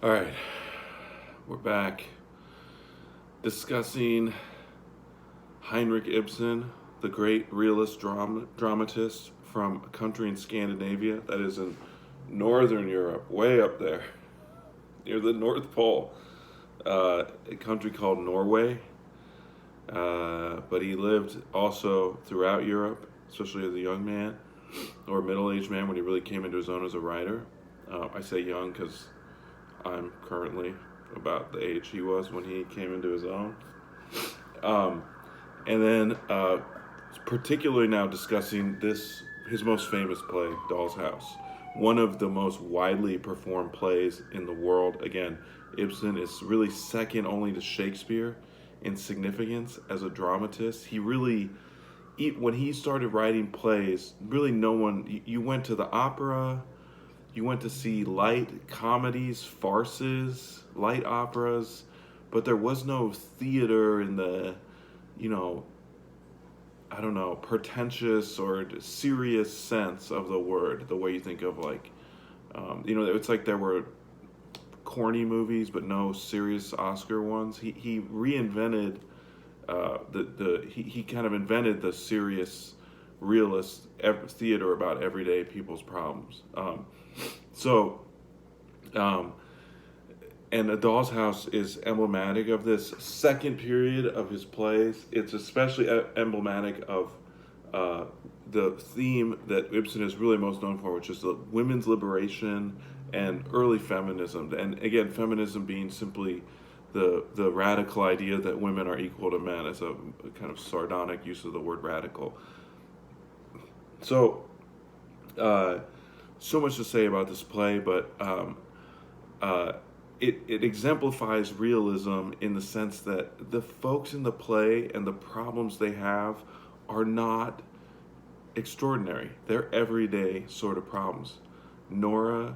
All right, we're back discussing Heinrich Ibsen, the great realist dramatist from a country in Scandinavia that is in Northern Europe, way up there, near the North Pole, a country called Norway. But he lived also throughout Europe, especially as a young man or middle aged man when he really came into his own as a writer. I say young because I'm currently about the age he was when he came into his own. Um, and then, particularly now discussing his most famous play, Doll's House, one of the most widely performed plays in the world. Again, Ibsen is really second only to Shakespeare in significance as a dramatist. He really, when he started writing plays, really no one, you went to the opera, you went to see light comedies, farces, light operas, but there was no theater in the, you know, I don't know, pretentious or serious sense of the word, the way you think of like, it's like there were corny movies, but no serious Oscar ones. He reinvented he kind of invented the serious realist theater about everyday people's problems. So, um, and A Doll's House is emblematic of this second period of his plays. It's especially emblematic of uh, the theme that Ibsen is really most known for, which is the women's liberation and early feminism. And again, feminism being simply the radical idea that women are equal to men, as a kind of sardonic use of the word radical. So, uh, so much to say about this play, but uh, it exemplifies realism in the sense that the folks in the play and the problems they have are not extraordinary. They're everyday sort of problems. Nora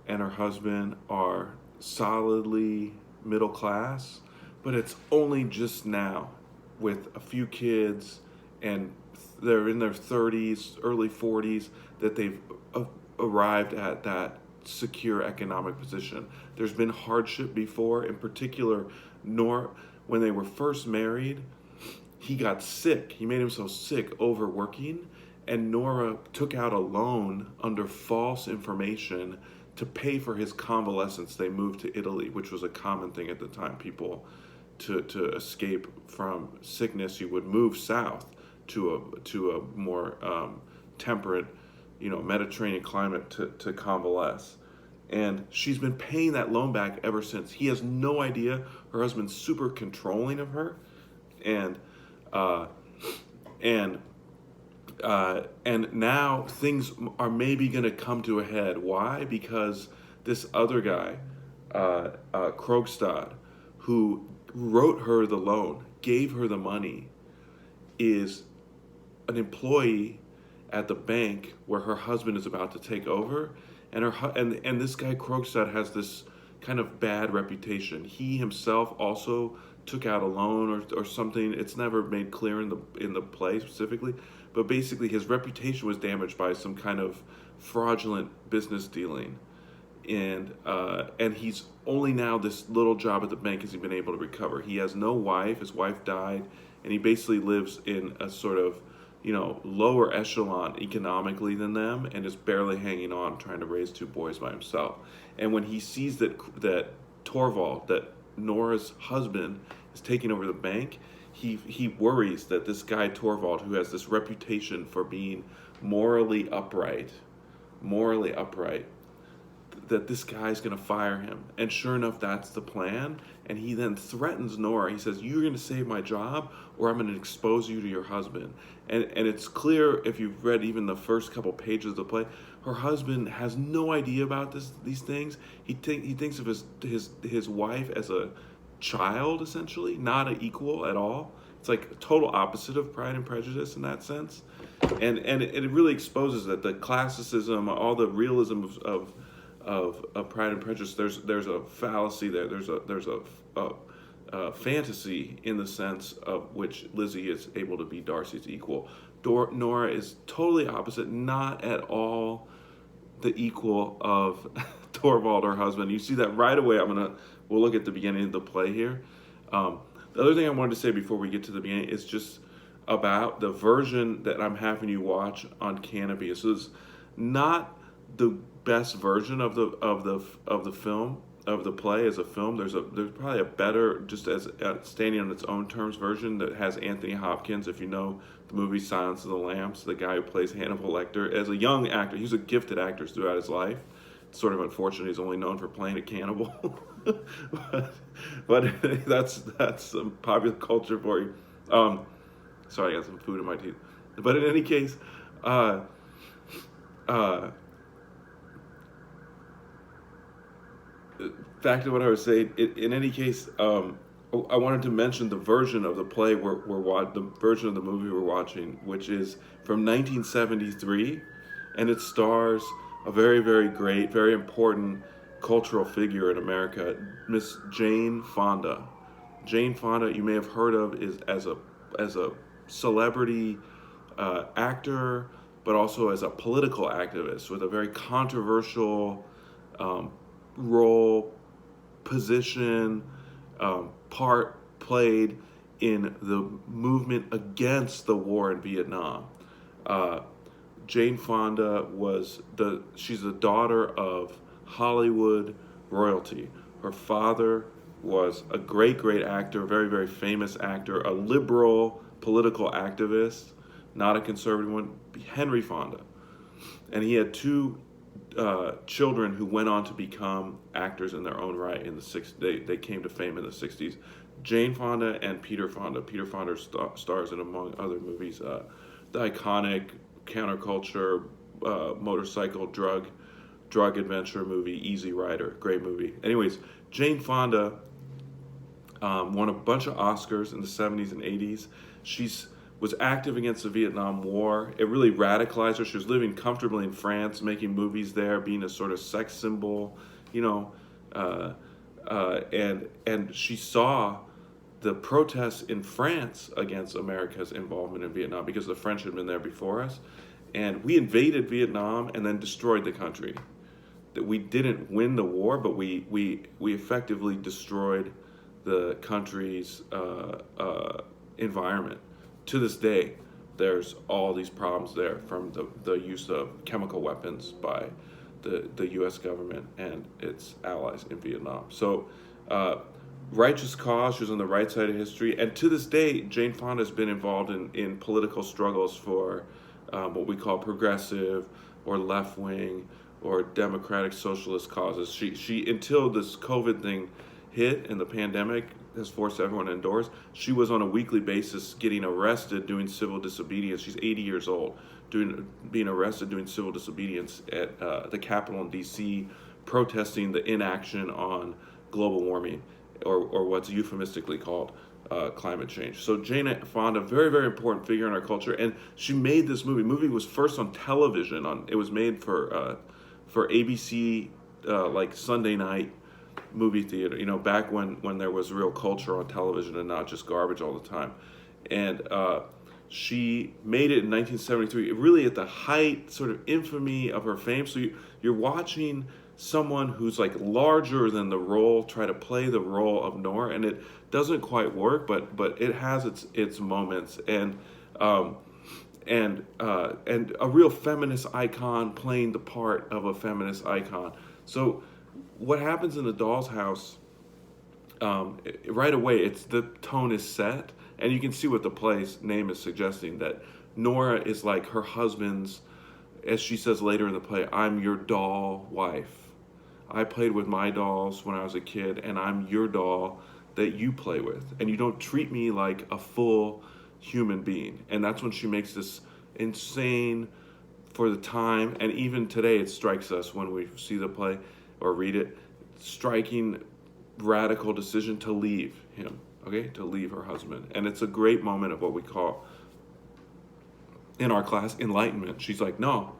and her husband are solidly middle class, but it's only just now, with a few kids, and they're in their 30s, early 40s, that they've arrived at that secure economic position. There's been hardship before, in particular, when they were first married, he got sick. He made himself sick overworking, and Nora took out a loan under false information to pay for his convalescence. They moved to Italy, which was a common thing at the time. People, to escape from sickness, you would move south to a more temperate, Mediterranean climate to convalesce. And she's been paying that loan back ever since. He has no idea. Her husband's super controlling of her, and uh, and and now things are maybe going to come to a head. Why? Because this other guy, Krogstad, who wrote her the loan, gave her the money, is an employee at the bank where her husband is about to take over, and and this guy Krogstad has this kind of bad reputation. He himself also took out a loan or something. It's never made clear in the play specifically, but basically his reputation was damaged by some kind of fraudulent business dealing, and he's only now this little job at the bank has he been able to recover. He has no wife. His wife died, and he basically lives in a sort of lower echelon economically than them, and is barely hanging on, trying to raise two boys by himself. And when he sees that Torvald, that Nora's husband, is taking over the bank, he worries that this guy Torvald, who has this reputation for being morally upright, that this guy's going to fire him. And sure enough, that's the plan. And he then threatens Nora. He says, "You're going to save my job, or I'm going to expose you to your husband." And it's clear, if you've read even the first couple pages of the play, her husband has no idea about these things. He thinks of his wife as a child, essentially, not an equal at all. It's like a total opposite of Pride and Prejudice in that sense. And it really exposes that the classicism, all the realism of Pride and Prejudice, there's a fallacy there. There's a fantasy in the sense of which Lizzie is able to be Darcy's equal. Nora is totally opposite, not at all the equal of Torvald, her husband. You see that right away. We'll look at the beginning of the play here. The other thing I wanted to say before we get to the beginning is just about the version that I'm having you watch on Canopy. So it's not the best version of the film, of the play as a film. There's probably a better, just as standing on its own terms, version that has Anthony Hopkins. If you know the movie Silence of the Lambs, the guy who plays Hannibal Lecter, as a young actor, he's a gifted actor throughout his life. It's sort of unfortunate he's only known for playing a cannibal, but that's some popular culture for you. Sorry, I got some food in my teeth. But in any case, back to what I was saying. In any case, I wanted to mention the version of the play the version of the movie we're watching, which is from 1973, and it stars a very, very great, very important cultural figure in America, Miss Jane Fonda. Jane Fonda, you may have heard of, is as a celebrity actor, but also as a political activist with a very controversial role, position, part played in the movement against the war in Vietnam. Jane Fonda she's the daughter of Hollywood royalty. Her father was a great, great actor, very, very famous actor, a liberal political activist, not a conservative one, Henry Fonda. And he had two children who went on to become actors in their own right in the 60s. They came to fame in the 60s. Jane Fonda and Peter Fonda. Peter Fonda stars in, among other movies, the iconic counterculture motorcycle drug adventure movie Easy Rider. Great movie. Anyways, Jane Fonda won a bunch of Oscars in the 70s and 80s. Was active against the Vietnam War. It really radicalized her. She was living comfortably in France, making movies there, being a sort of sex symbol, and she saw the protests in France against America's involvement in Vietnam because the French had been there before us, and we invaded Vietnam and then destroyed the country. That we didn't win the war, but we effectively destroyed the country's environment. To this day, there's all these problems there from the use of chemical weapons by the U.S. government and its allies in Vietnam. So, righteous cause, she was on the right side of history. And to this day, Jane Fonda has been involved in political struggles for what we call progressive or left-wing or democratic socialist causes. She until this COVID thing hit and the pandemic has forced everyone indoors, she was on a weekly basis getting arrested doing civil disobedience. She's 80 years old, being arrested doing civil disobedience at the Capitol in D.C., protesting the inaction on global warming, or what's euphemistically called climate change. So Jane Fonda, very, very important figure in our culture, and she made this movie. The movie was first on television. It was made for ABC, like Sunday night movie theater, back when there was real culture on television and not just garbage all the time. And she made it in 1973, really at the height, sort of infamy of her fame. So you're watching someone who's like larger than the role try to play the role of Nora, and it doesn't quite work, but it has its moments, and a real feminist icon playing the part of a feminist icon. So what happens in The Doll's House, right away, the tone is set, and you can see what the play's name is suggesting, that Nora is like her husband's, as she says later in the play, I'm your doll wife. I played with my dolls when I was a kid, and I'm your doll that you play with, and you don't treat me like a full human being. And that's when she makes this insane, for the time, and even today it strikes us when we see the play or read it, striking radical decision to leave him, to leave her husband. And it's a great moment of what we call in our class enlightenment. She's like, no,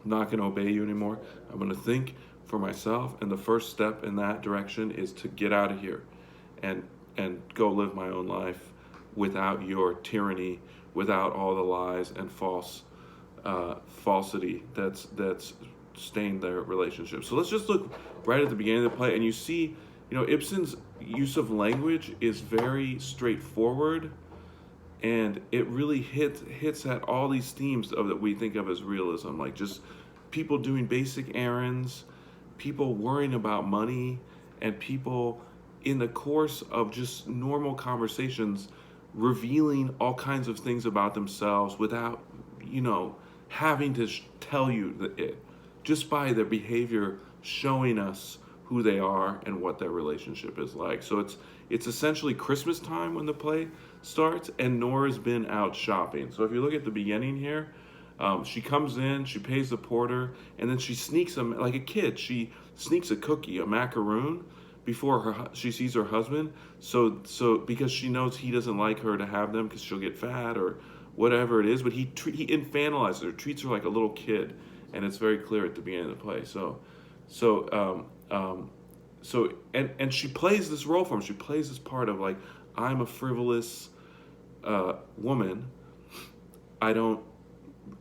I'm not going to obey you anymore. I'm going to think for myself, and the first step in that direction is to get out of here and go live my own life without your tyranny, without all the lies and falsity that's stained their relationship. So let's just look right at the beginning of the play, and you see, Ibsen's use of language is very straightforward, and it really hits at all these themes that we think of as realism, like just people doing basic errands, people worrying about money, and people in the course of just normal conversations revealing all kinds of things about themselves without, having to tell you it, just by their behavior showing us who they are and what their relationship is like. So it's essentially Christmas time when the play starts, and Nora's been out shopping. So if you look at the beginning here, she comes in, she pays the porter, and then she sneaks like a kid. She sneaks a cookie, a macaroon, before she sees her husband. So because she knows he doesn't like her to have them because she'll get fat or whatever it is. But he infantilizes her, treats her like a little kid, and it's very clear at the beginning of the play. And she plays this role for him. She plays this part of like, I'm a frivolous woman. I don't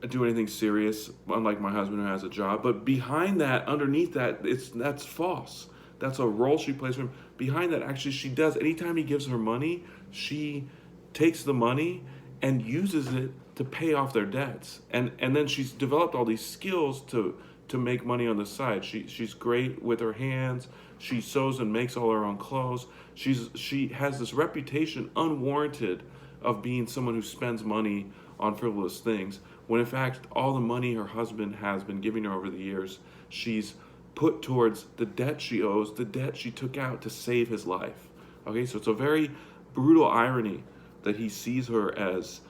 do anything serious, unlike my husband who has a job. But behind that, underneath that, that's false. That's a role she plays for him. Behind that, actually, she does. Anytime he gives her money, she takes the money and uses it to pay off their debts. And then she's developed all these skills to make money on the side. She's great with her hands. She sews and makes all her own clothes. She has this reputation, unwarranted, of being someone who spends money on frivolous things, when in fact all the money her husband has been giving her over the years, she's put towards the debt she owes, the debt she took out to save his life. Okay, so it's a very brutal irony that he sees her as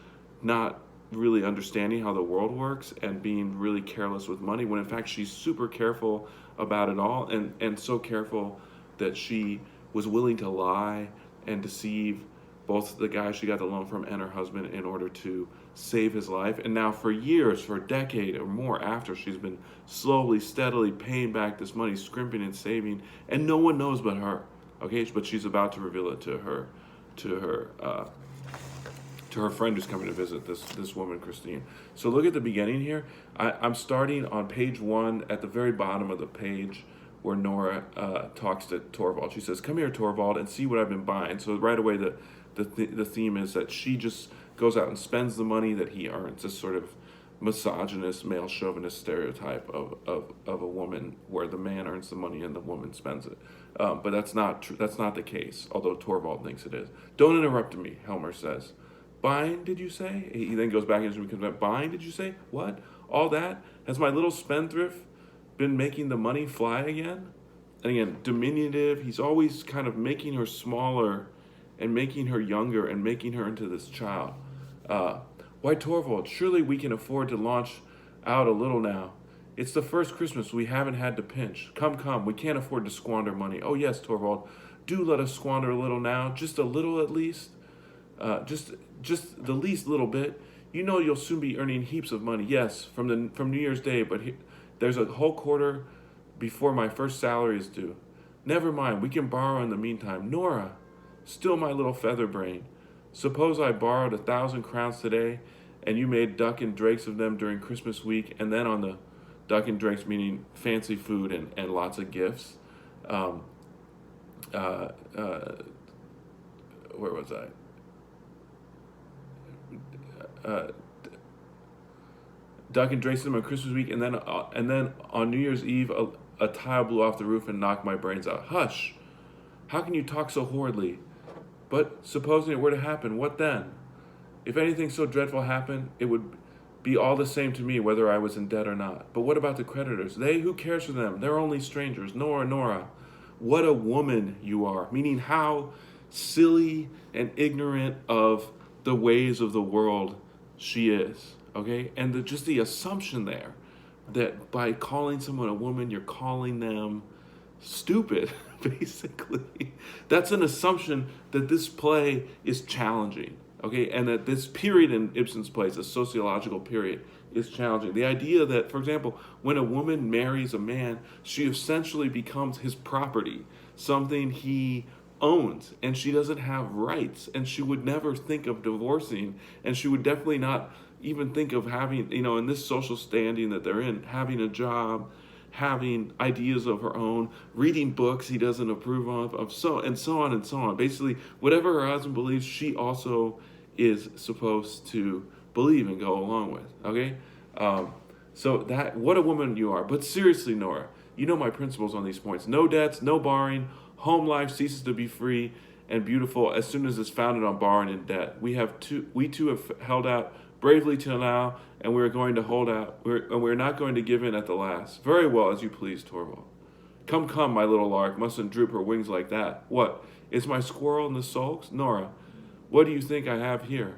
not really understanding how the world works and being really careless with money, when in fact she's super careful about it all, and so careful that she was willing to lie and deceive both the guy she got the loan from and her husband in order to save his life. And now for years, for a decade or more after, she's been slowly, steadily paying back this money, scrimping and saving, and no one knows but her. Okay, but she's about to reveal it to her friend who's coming to visit, this woman, Christine. So look at the beginning here. I'm starting on page 1 at the very bottom of the page, where Nora talks to Torvald. She says, "Come here, Torvald, and see what I've been buying." So right away, the theme is that she just goes out and spends the money that he earns. This sort of misogynist, male chauvinist stereotype of a woman, where the man earns the money and the woman spends it. But that's not true. That's not the case, although Torvald thinks it is. "Don't interrupt me," Helmer says. "Buying, did you say?" He then goes back into his back. "Buying, did you say? What? All that? Has my little spendthrift been making the money fly again?" And again, diminutive. He's always kind of making her smaller and making her younger and making her into this child. "Why, Torvald, surely we can afford to launch out a little now. It's the first Christmas we haven't had to pinch. Come, we can't afford to squander money. Oh yes, Torvald, do let us squander a little now, just a little at least. Just the least little bit. You know you'll soon be earning heaps of money. Yes, from New Year's Day, but there's a whole quarter before my first salary is due. Never mind, we can borrow in the meantime. Nora, still my little feather brain. Suppose I borrowed 1,000 crowns today, and you made duck and drakes of them during Christmas week, and then on the duck and drakes meaning fancy food and lots of gifts. Where was I? Duck and drakes them on Christmas week, and then on New Year's Eve, a tile blew off the roof and knocked my brains out. Hush! How can you talk so horridly? But supposing it were to happen, what then? If anything so dreadful happened, it would be all the same to me whether I was in debt or not. But what about the creditors? Who cares for them? They're only strangers. Nora, what a woman you are. Meaning how silly and ignorant of the ways of the world she is. Okay? And just the assumption there that by calling someone a woman, you're calling them stupid, basically. That's an assumption that this play is challenging, okay? And that this period in Ibsen's plays, a sociological period, is challenging. The idea that, for example, when a woman marries a man, she essentially becomes his property, something he owns, and she doesn't have rights, and she would never think of divorcing, and she would definitely not even think of having, in this social standing that they're in, having a job having ideas of her own, reading books he doesn't approve of so and so on and so on. Basically, whatever her husband believes, she also is supposed to believe and go along with. Okay, so that what a woman you are. But seriously, Nora, you know my principles on these points: no debts, no borrowing. Home life ceases to be free and beautiful as soon as it's founded on borrowing and debt. We too have held out bravely till now, and we're going to hold out. We're not going to give in at the last. Very well, as you please, Torvald. Come, come, my little lark, mustn't droop her wings like that. What? Is my squirrel in the sulks? Nora, what do you think I have here?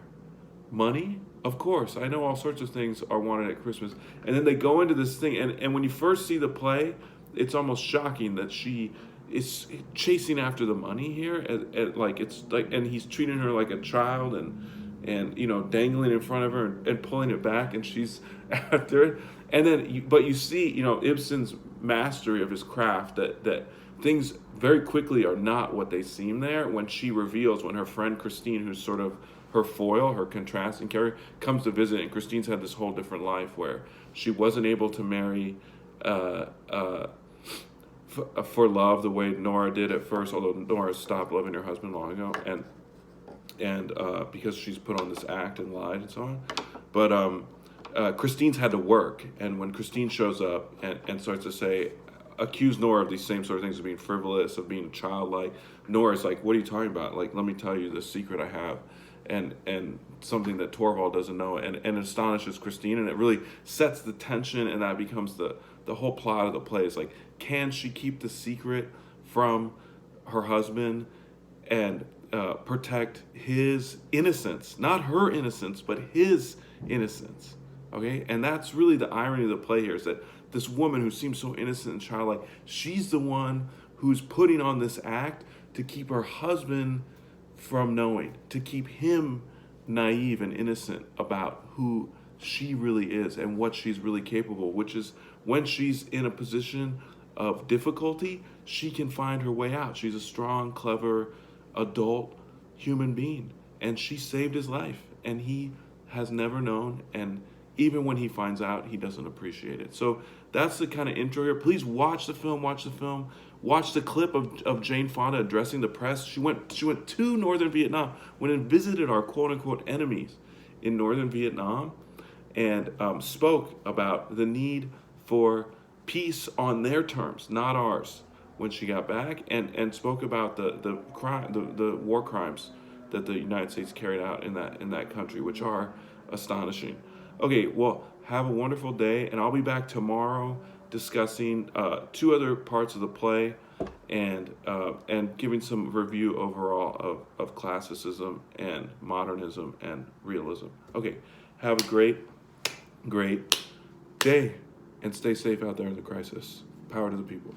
Money? Of course. I know all sorts of things are wanted at Christmas. And then they go into this thing, and when you first see the play, it's almost shocking that she is chasing after the money here. And he's treating her like a child, and dangling in front of her and pulling it back, and she's after it. And then but you see Ibsen's mastery of his craft, that things very quickly are not what they seem there when she reveals, when her friend Christine, who's sort of her foil, her contrasting character, comes to visit. And Christine's had this whole different life where she wasn't able to marry for love the way Nora did at first, although Nora stopped loving her husband long ago, and because she's put on this act and lied and so on. But Christine's had to work, and when Christine shows up and starts to accuse Nora of these same sort of things, of being frivolous, of being childlike, Nora's like, what are you talking about? Like, let me tell you the secret I have, and something that Torvald doesn't know, and astonishes Christine, and it really sets the tension, and that becomes the whole plot of the play. Is like, can she keep the secret from her husband and protect his innocence, not her innocence, but his innocence. Okay, and that's really the irony of the play here, is that this woman who seems so innocent and childlike, she's the one who's putting on this act to keep her husband from knowing, to keep him naive and innocent about who she really is and what she's really capable, which is when she's in a position of difficulty, she can find her way out. She's a strong, clever, adult human being, and she saved his life, and he has never known, and even when he finds out, he doesn't appreciate it. So that's the kind of intro here. Please watch the film. Watch the clip of Jane Fonda addressing the press. She went to northern Vietnam, went and visited our quote-unquote enemies in northern Vietnam, and spoke about the need for peace on their terms, not ours, when she got back, and spoke about the war crimes that the United States carried out in that country, which are astonishing. Okay, well, have a wonderful day, and I'll be back tomorrow discussing two other parts of the play, and giving some review overall of classicism and modernism and realism. Okay, have a great day, and stay safe out there in the crisis. Power to the people.